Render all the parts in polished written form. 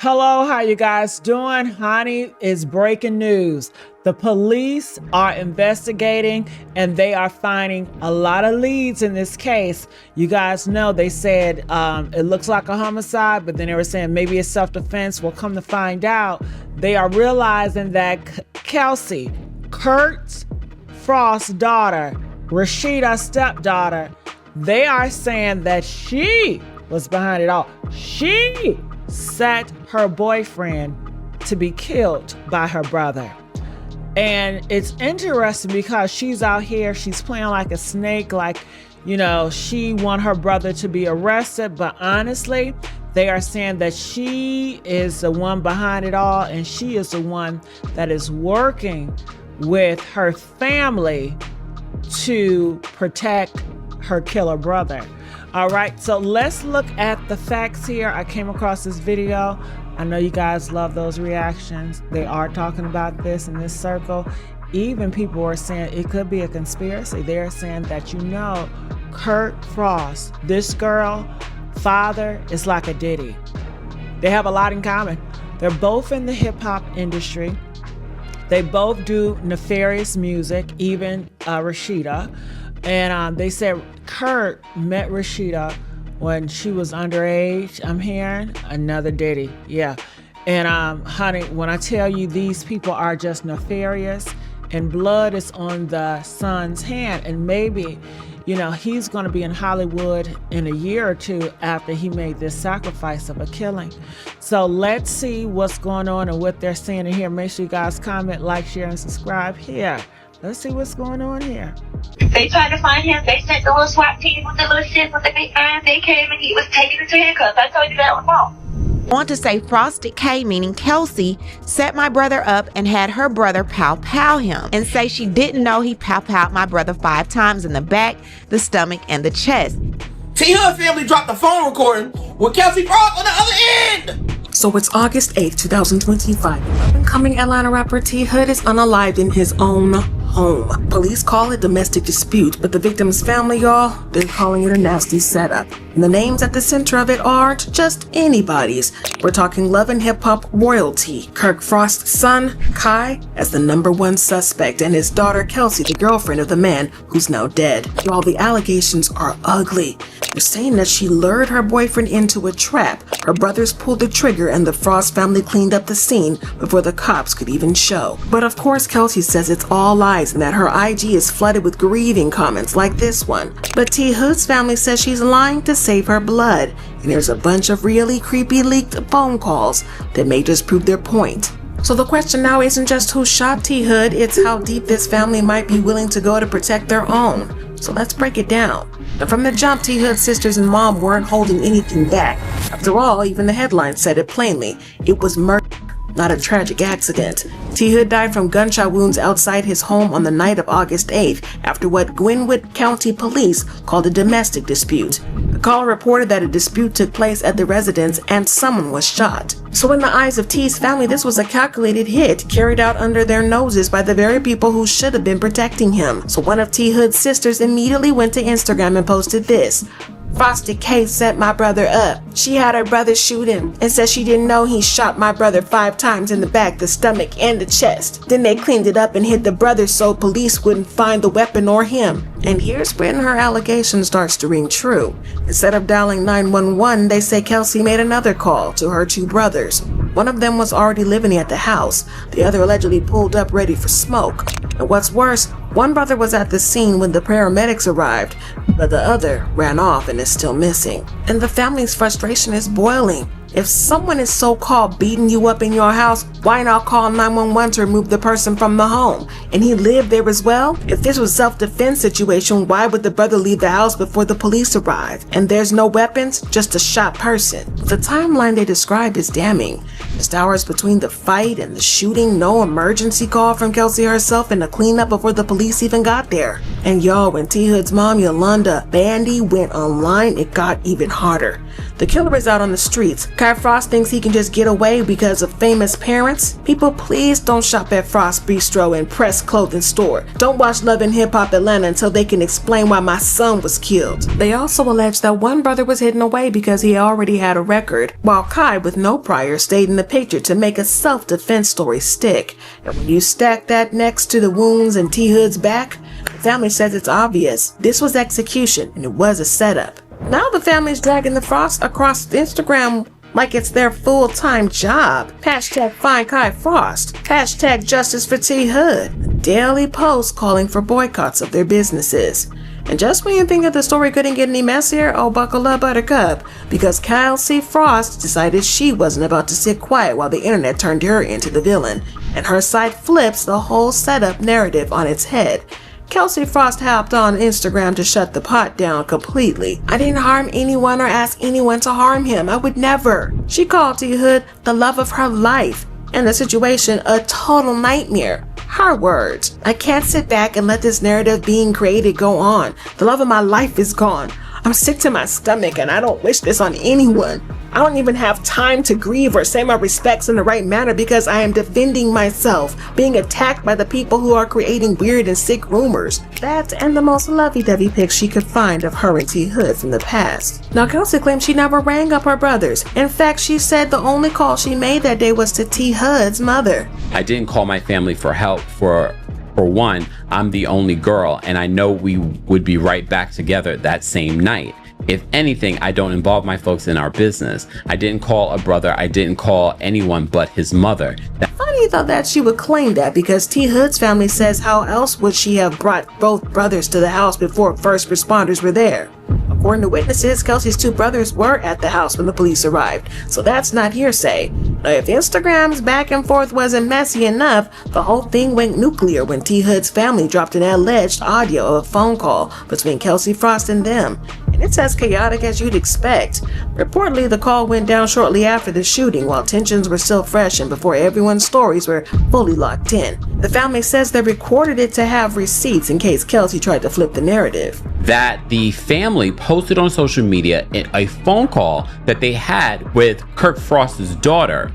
Hello, how you guys doing? Honey, it's breaking news. The police are investigating and they are finding a lot of leads in this case. You guys know they said it looks like a homicide, but then they were saying maybe it's self-defense. We'll come to find out. They are realizing that Kelsey, Kirk's Frost daughter, Rashida's stepdaughter, they are saying that she was behind it all. She set her boyfriend to be killed by her brother. And it's interesting because she's out here, she's playing like a snake, like, you know, she want her brother to be arrested, but honestly, they are saying that she is the one behind it all, and she is the one that is working with her family to protect her killer brother. All right, so let's look at the facts here. I came across this video. I know you guys love those reactions. They are talking about this in this circle. Even people are saying it could be a conspiracy. They're saying that, you know, Kirk Frost, this girl, father is like a Diddy. They have a lot in common. They're both in the hip hop industry. They both do nefarious music, even Rashida. And they said Kirk met Rashida when she was underage. I'm hearing another Diddy. Yeah. And honey, when I tell you these people are just nefarious and blood is on the son's hand, and maybe, you know, he's going to be in Hollywood in a year or two after he made this sacrifice of a killing. So let's see what's going on and what they're saying in here. Make sure you guys comment, like, share, and subscribe here. Let's see what's going on here. They tried to find him. They sent the little SWAT team with the little shit with the big gun. They came and he was taken into handcuffs. I told you that before. I want to say Frosted K, meaning Kelsey, set my brother up and had her brother pow him, and say she didn't know he pow my brother 5 times in the back, the stomach, and the chest. T-Hood family dropped the phone recording with Kelsey Frost on the other end. So it's August 8th, 2025. Up-and-coming Atlanta rapper T-Hood is unalived in his own home. Police call it domestic dispute, but the victim's family, y'all, they're calling it a nasty setup. And the names at the center of it aren't just anybody's. We're talking love and hip-hop royalty. Kirk Frost's son, Kai, as the #1 suspect, and his daughter, Kelsey, the girlfriend of the man who's now dead. Y'all, the allegations are ugly. They're saying that she lured her boyfriend into a trap. Her brothers pulled the trigger and the Frost family cleaned up the scene before the cops could even show. But of course, Kelsey says it's all lies and that her IG is flooded with grieving comments like this one. But T Hood's family says she's lying to save her blood, and there's a bunch of really creepy leaked phone calls that may just prove their point. So the question now isn't just who shot T Hood, it's how deep this family might be willing to go to protect their own. So let's break it down. Now from the jump, T Hood's sisters and mom weren't holding anything back. After all, even the headline said it plainly. It was murder, not a tragic accident. T Hood died from gunshot wounds outside his home on the night of August 8th after what Gwinnett County Police called a domestic dispute. The caller reported that a dispute took place at the residence and someone was shot. So in the eyes of T's family, this was a calculated hit carried out under their noses by the very people who should have been protecting him. So one of T Hood's sisters immediately went to Instagram and posted this. Frosted K set my brother up. She had her brother shoot him and said she didn't know he shot my brother 5 times in the back, the stomach, and the chest. Then they cleaned it up and hid the brother so police wouldn't find the weapon or him. And here's when her allegation starts to ring true. Instead of dialing 911, they say Kelsey made another call to her 2 brothers. One of them was already living at the house. The other allegedly pulled up ready for smoke. And what's worse, one brother was at the scene when the paramedics arrived, but the other ran off and is still missing. And the family's frustration is boiling. If someone is so-called beating you up in your house, why not call 911 to remove the person from the home? And he lived there as well? If this was a self-defense situation, why would the brother leave the house before the police arrived? And there's no weapons, just a shot person. The timeline they described is damning. Just hours between the fight and the shooting, no emergency call from Kelsey herself, and a cleanup before the police even got there. And y'all, when T Hood's mom, Yolanda Bandy, went online, it got even harder. The killer is out on the streets. Kai Frost thinks he can just get away because of famous parents. People, please don't shop at Frost Bistro and Press Clothing Store. Don't watch Love and Hip Hop Atlanta until they can explain why my son was killed. They also allege that one brother was hidden away because he already had a record, while Kai, with no prior, stayed in the picture to make a self-defense story stick. And when you stack that next to the wounds in T Hood's back, the family says it's obvious. This was execution, and it was a setup. Now the family's dragging the Frost across Instagram like it's their full-time job. Hashtag find Kai Frost. Hashtag justice for T Hood. Daily posts calling for boycotts of their businesses. And just when you think that the story couldn't get any messier, oh buckle up buttercup, because Kelsey Frost decided she wasn't about to sit quiet while the internet turned her into the villain, and her site flips the whole setup narrative on its head. Kelsey Frost hopped on Instagram to shut the pot down completely. I didn't harm anyone or ask anyone to harm him. I would never. She called T Hood the love of her life, and the situation a total nightmare. Her words. I can't sit back and let this narrative being created go on. The love of my life is gone. I'm sick to my stomach and I don't wish this on anyone. I don't even have time to grieve or say my respects in the right manner because I am defending myself, being attacked by the people who are creating weird and sick rumors. That and the most lovey-dovey pics she could find of her and T Hood from the past. Now Kelsey claims she never rang up her brothers. In fact, she said the only call she made that day was to T Hood's mother. I didn't call my family for help. For one, I'm the only girl, and I know we would be right back together that same night. If anything, I don't involve my folks in our business. I didn't call a brother. I didn't call anyone but his mother. Funny though that she would claim that, because T Hood's family says how else would she have brought both brothers to the house before first responders were there? According to witnesses, Kelsey's two brothers were at the house when the police arrived, so that's not hearsay. Now, if Instagram's back and forth wasn't messy enough, the whole thing went nuclear when T Hood's family dropped an alleged audio of a phone call between Kelsey Frost and them. And it's as chaotic as you'd expect. Reportedly, the call went down shortly after the shooting while tensions were still fresh and before everyone's stories were fully locked in. The family says they recorded it to have receipts in case Kelsey tried to flip the narrative. That the family posted on social media a phone call that they had with Kirk Frost's daughter.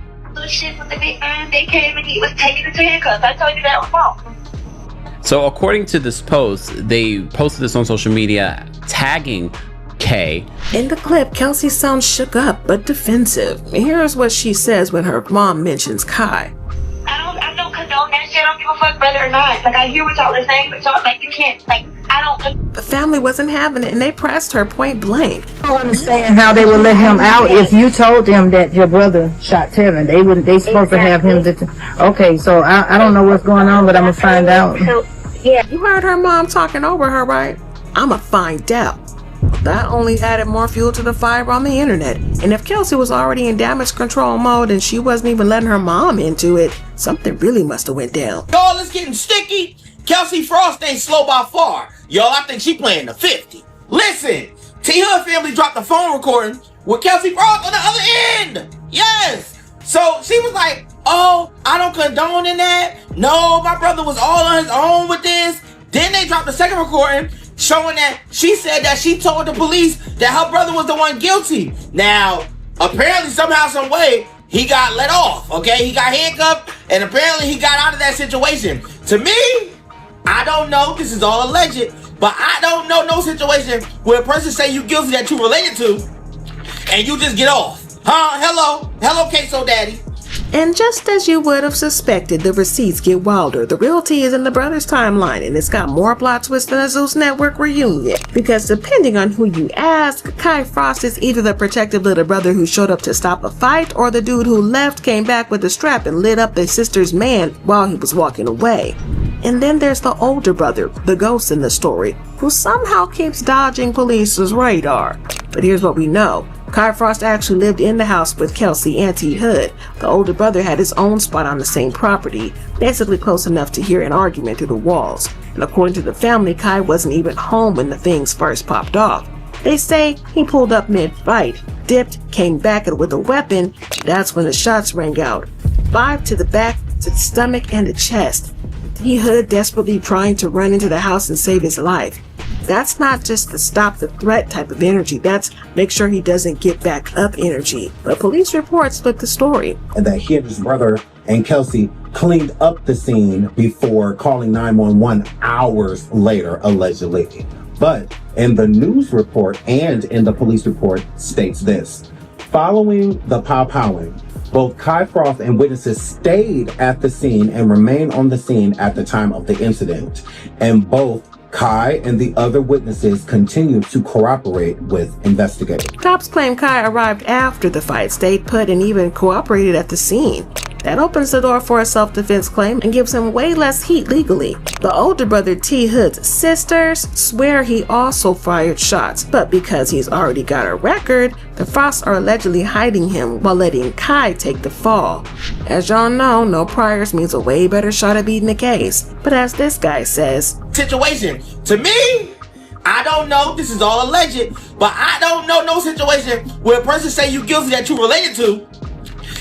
Shit with the big man, they came and he was taking it to handcuffs. I told you that was wrong. So according to this post, they posted this on social media tagging K. In the clip, Kelsey sounds shook up but defensive. Here's what she says when her mom mentions Kai. I don't condone that shit. I don't give a fuck whether or not. Like, I hear what y'all are saying, but y'all, like, you can't, like, I don't. The family wasn't having it and they pressed her point blank. I don't understand how they would let him out if you told them that your brother shot Tevin. They supposed to have him. Okay, so I don't know what's going on, but I'm gonna find out. Yeah. You heard her mom talking over her, right? I'ma find out. That only added more fuel to the fire on the internet. And if Kelsey was already in damage control mode and she wasn't even letting her mom into it, something really must have went down. Y'all, it's getting sticky. Kelsey Frost ain't slow by far. Y'all, I think she playing the 50. Listen, T Hood family dropped the phone recording with Kelsey Frost on the other end. Yes. So she was like, oh, I don't condone in that. No, my brother was all on his own with this. Then they dropped the second recording showing that she said that she told the police that her brother was the one guilty. Now, apparently somehow, some way, he got let off, okay? He got handcuffed, and apparently he got out of that situation. To me, I don't know, this is all alleged, but I don't know no situation where a person say you guilty that you related to, and you just get off. Huh? Hello, queso daddy. And just as you would have suspected, the receipts get wilder. The real tea is in the brothers' timeline, and it's got more plot twists than a Zeus Network reunion. Because depending on who you ask, Kai Frost is either the protective little brother who showed up to stop a fight, or the dude who left, came back with a strap, and lit up their sister's man while he was walking away. And then there's the older brother, the ghost in the story, who somehow keeps dodging police's radar. But here's what we know. Kai Frost actually lived in the house with Kelsey and T Hood. The older brother had his own spot on the same property, basically close enough to hear an argument through the walls. And according to the family, Kai wasn't even home when the things first popped off. They say he pulled up mid-fight, dipped, came back with a weapon. That's when the shots rang out. 5 to the back, to the stomach, and the chest. T Hood desperately trying to run into the house and save his life. That's not just the stop the threat type of energy. That's make sure he doesn't get back up energy. But police reports split the story. And that he and his brother and Kelsey cleaned up the scene before calling 911 hours later, allegedly. But in the news report and in the police report states this: following the powing, both Kai Frost and witnesses stayed at the scene and remained on the scene at the time of the incident. And both Kai and the other witnesses continued to cooperate with investigators. Cops claim Kai arrived after the fight, stayed put, and even cooperated at the scene. That opens the door for a self-defense claim and gives him way less heat legally. The older brother T. Hood's sisters swear he also fired shots, but because he's already got a record, the Frosts are allegedly hiding him while letting Kai take the fall. As y'all know, no priors means a way better shot at beating the case. But as this guy says, situation, to me, I don't know, this is all alleged, but I don't know no situation where a person say you guilty that you related to,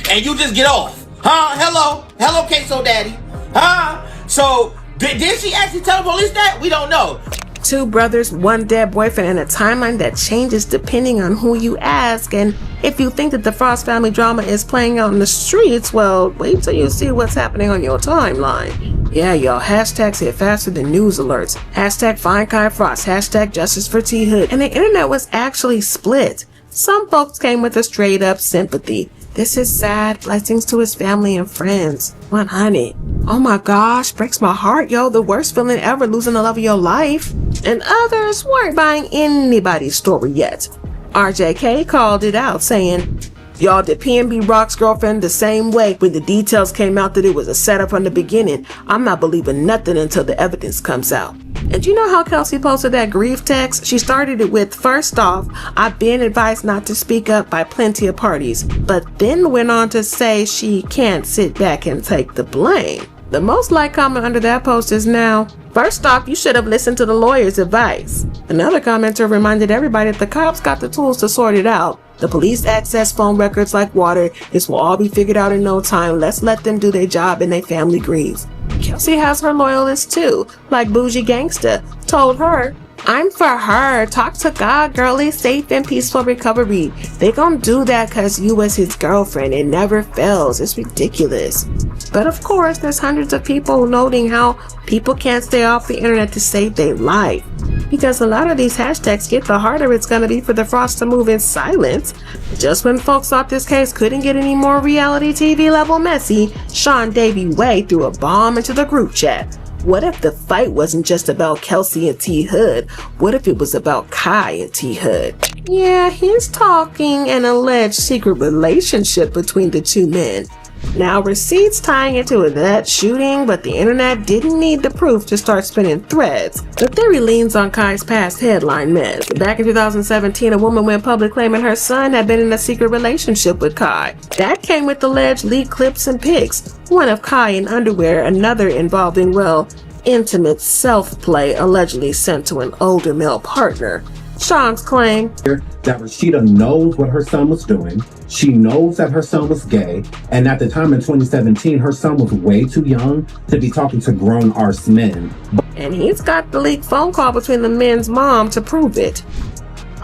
and you just get off. Huh? Hello, queso daddy. Huh? So, did she actually tell the police that? We don't know. Two brothers, one dead boyfriend, and a timeline that changes depending on who you ask. And if you think that the Frost family drama is playing out in the streets, well, wait till you see what's happening on your timeline. Yeah, y'all, hashtags hit faster than news alerts. Hashtag find Kai Frost, hashtag justice for T. Hood. And the internet was actually split. Some folks came with a straight up sympathy. This is sad. Blessings to his family and friends. 100. Oh my gosh, breaks my heart, yo. The worst feeling ever, losing the love of your life. And others weren't buying anybody's story yet. RJK called it out, saying, y'all did PNB Rock's girlfriend the same way when the details came out that it was a setup from the beginning. I'm not believing nothing until the evidence comes out. And you know how Kelsey posted that grief text? She started it with, first off, I've been advised not to speak up by plenty of parties, but then went on to say she can't sit back and take the blame. The most liked comment under that post is now, first off, you should have listened to the lawyer's advice. Another commenter reminded everybody that the cops got the tools to sort it out. The police access phone records like water. This will all be figured out in no time. Let's let them do their job and their family grieves. Kelsey has her loyalists too, like Bougie Gangsta told her, I'm for her. Talk to God, girlie. Safe and peaceful recovery. They gonna do that cause you was his girlfriend. It never fails. It's ridiculous. But of course, there's hundreds of people noting how people can't stay off the internet to save their life. Because a lot of these hashtags get, the harder it's gonna be for the Frost to move in silence. Just when folks thought this case couldn't get any more reality TV level messy, Sean Davey Way threw a bomb into the group chat. What if the fight wasn't just about Kelsey and T. Hood? What if it was about Kai and T. Hood? Yeah, he's talking an alleged secret relationship between the two men. Now, receipts tying into that shooting, but the internet didn't need the proof to start spinning threads. The theory leans on Kai's past headline mess. Back in 2017, a woman went public claiming her son had been in a secret relationship with Kai. That came with alleged leaked clips and pics. One of Kai in underwear, another involving, well, intimate self-play allegedly sent to an older male partner. Sean's claim that Rashida knows what her son was doing. She knows that her son was gay. And at the time in 2017, her son was way too young to be talking to grown arse men. And he's got the leaked phone call between the men's mom to prove it.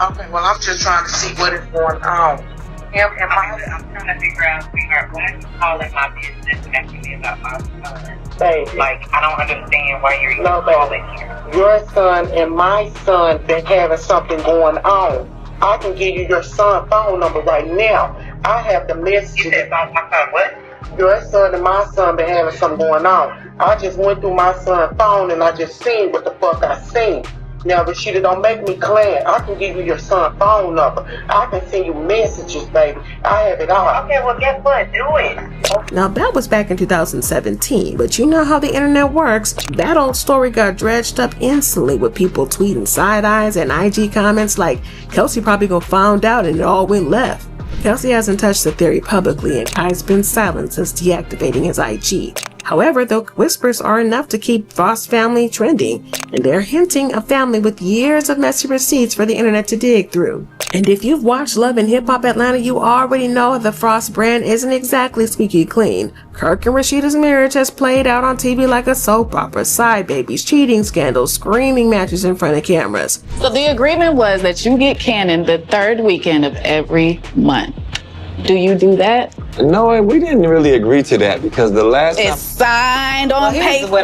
Okay, well, I'm just trying to see what is going on. I'm trying to figure out why you calling my business and asking me about my son. Baby. Like, I don't understand why you're even calling here. Your son and my son been having something going on. I can give you your son's phone number right now. I have the messages. You said about my son, what? Your son and my son been having something going on. I just went through my son's phone and I just seen what the fuck I seen. Now, Rashida, don't make me clan. I can give you your son's phone number. I can send you messages, baby. I have it all. Okay, well, guess what? Do it. Now, that was back in 2017, but you know how the internet works. That old story got dredged up instantly with people tweeting side eyes and IG comments like, Kelsey probably gonna find out and it all went left. Kelsey hasn't touched the theory publicly and Kai's been silent since deactivating his IG. However, the whispers are enough to keep Frost family trending, and they're hinting a family with years of messy receipts for the internet to dig through. And if you've watched Love and Hip Hop Atlanta, you already know the Frost brand isn't exactly squeaky clean. Kirk and Rashida's marriage has played out on TV like a soap opera. Side babies, cheating scandals, screaming matches in front of cameras. So the agreement was that you get Cannon the third weekend of every month. Do you do that? No, we didn't really agree to that because the last time... It's signed on paper.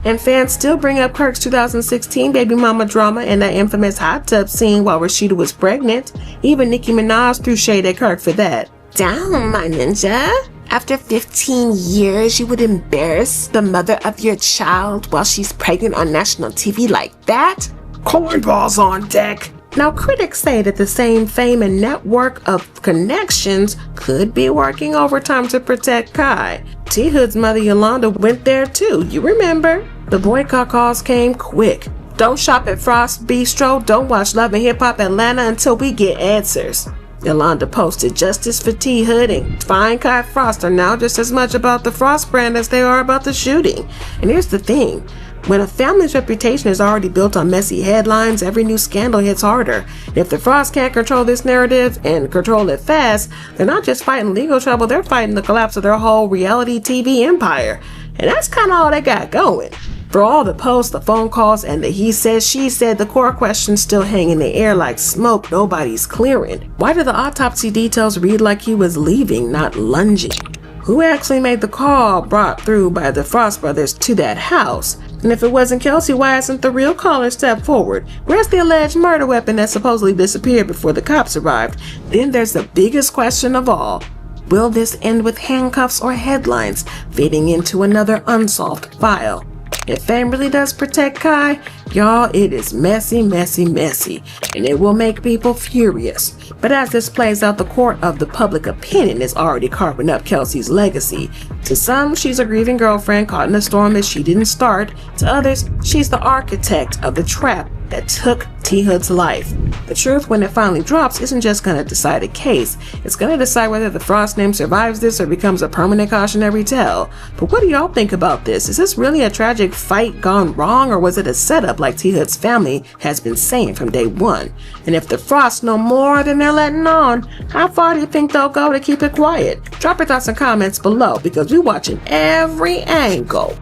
And fans still bring up Kirk's 2016 baby mama drama and that infamous hot tub scene while Rashida was pregnant. Even Nicki Minaj threw shade at Kirk for that. Down, my ninja. After 15 years, you would embarrass the mother of your child while she's pregnant on national TV like that? Cornballs on deck. Now, critics say that the same fame and network of connections could be working overtime to protect Kai. T-Hood's mother Yolanda went there too, you remember? The boycott calls came quick. Don't shop at Frost Bistro, don't watch Love and Hip Hop Atlanta until we get answers. Yolanda posted, justice for T-Hood and Fine Kai Frost are now just as much about the Frost brand as they are about the shooting. And here's the thing. When a family's reputation is already built on messy headlines, every new scandal hits harder. And if the Frost can't control this narrative and control it fast, they're not just fighting legal trouble, they're fighting the collapse of their whole reality TV empire. And that's kind of all they got going. For all the posts, the phone calls, and the he said, she said, the core questions still hang in the air like smoke nobody's clearing. Why did the autopsy details read like he was leaving, not lunging? Who actually made the call brought through by the Frost brothers to that house? And if it wasn't Kelsey, why hasn't the real caller stepped forward? Where's the alleged murder weapon that supposedly disappeared before the cops arrived? Then there's the biggest question of all. Will this end with handcuffs or headlines fitting into another unsolved file? If fame really does protect Kai, y'all, it is messy, messy, messy, and it will make people furious. But as this plays out, the court of the public opinion is already carving up Kelsey's legacy. To some, she's a grieving girlfriend caught in a storm that she didn't start. To others, she's the architect of the trap that took T-Hood's life. The truth, when it finally drops, isn't just going to decide a case. It's going to decide whether the Frost name survives this or becomes a permanent cautionary tale. But what do y'all think about this? Is this really a tragic fight gone wrong, or was it a setup like T-Hood's family has been saying from day one? And if the Frost know more than they're letting on, how far do you think they'll go to keep it quiet? Drop your thoughts and comments below because we're watching every angle.